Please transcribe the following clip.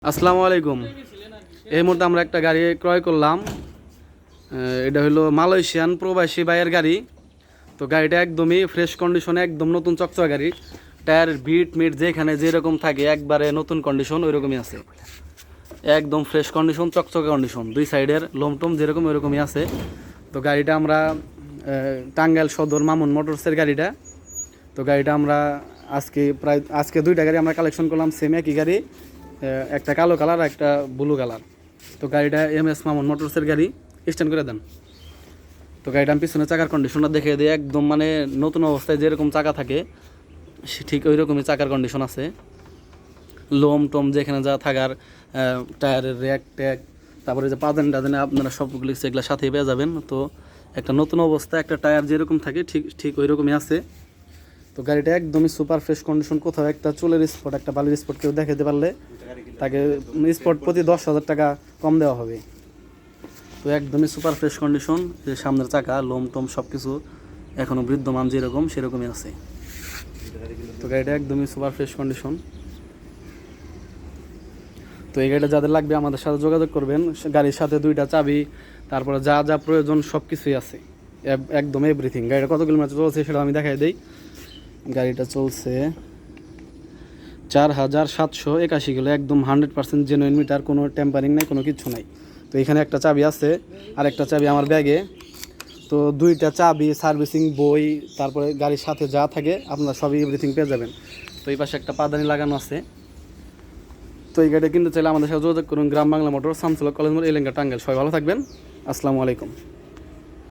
আসসালামু আলাইকুম। এই মুহূর্তে আমরা একটা গাড়ি ক্রয় করলাম। এটা হলো মালয়েশিয়ান প্রবাসী ভাইয়ের গাড়ি। তো গাড়িটা একদমই ফ্রেশ কন্ডিশনে, একদম নতুন চকচকে গাড়ি। টায়ার বিট মিট যেখানে যেরকম থাকে একবারে নতুন কন্ডিশন ওইরকমই আছে। একদম ফ্রেশ কন্ডিশন, চকচকে কন্ডিশন, দুই সাইডের লোমটোম যেরকম ওইরকমই আছে। তো গাড়িটা আমরা টাঙ্গাইল সদর মামুন মোটরসের গাড়িটা। তো গাড়িটা আমরা আজকে দুইটা গাড়ি আমরা কালেকশন করলাম, সেম একই গাড়ি, একটা কালো কালার একটা ব্লু কালার। তো গাড়িটা MS মামুন মোটরসের গাড়ি। স্ট্যান্ড করে দেন। তো গাড়িটা আমি পিছনে চাকার কন্ডিশনটা দেখে দিই, একদম মানে নতুন অবস্থায় যেরকম চাকা থাকে ঠিক ওই রকমই চাকার কন্ডিশন আছে। লোম টোম যেখানে যা থাকার, টায়ারের র্যাক ট্যাগ, তারপরে যে পাদান টাদানে আপনারা সবগুলি সেগুলো সাথেই পেয়ে যাবেন। তো একটা নতুন অবস্থা, একটা টায়ার যেরকম থাকে ঠিক ঠিক ওই রকমই আছে। তো গাড়িটা একদমই সুপার ফ্রেশ কন্ডিশন। কোথাও একটা চুলের স্পট, একটা বালির স্পট কেউ দেখাতে পারলে তাকে স্পট প্রতি 10,000 টাকা কম দেওয়া হবে। তো একদমই সুপার ফ্রেশ কন্ডিশন। যে সামনের চাকা লোম টোম সব কিছু এখনও বিদ্যমান যেরকম সেরকমই আছে। তো গাড়িটা একদমই সুপার ফ্রেশ কন্ডিশন। তো এই গাড়িটা যাদের লাগবে আমাদের সাথে যোগাযোগ করবেন। গাড়ির সাথে দুইটা চাবি, তারপরে যা যা প্রয়োজন সব কিছুই আছে, একদম এভরিথিং। গাড়িটা কত কিলোমিটার চলছে সেটা আমি দেখাই দিই। গাড়িটা চলছে 4781 কিলো, একদম 100% জেনুইন মিটার, কোনো টেম্পারিং নাই, কোনো কিছু নাই। তো এখানে একটা চাবি আছে, আর একটা চাবি আমার ব্যাগে। তো দুইটা চাবি, সার্ভিসিং বই, তারপরে গাড়ির সাথে যা থাকে আপনারা সবই এভরিথিং পেয়ে যাবেন। তো এই পাশে একটা পাদানি লাগানো আছে। তো এই গাড়িটা কিনতে চাইলে আমাদের সাথে যোগাযোগ করুন। গ্রাম বাংলা মোটর, শামসুল কলেজ মোড়, এলেঙ্গা, টাঙ্গাইল। সবাই ভালো থাকবেন। আসসালামু আলাইকুম।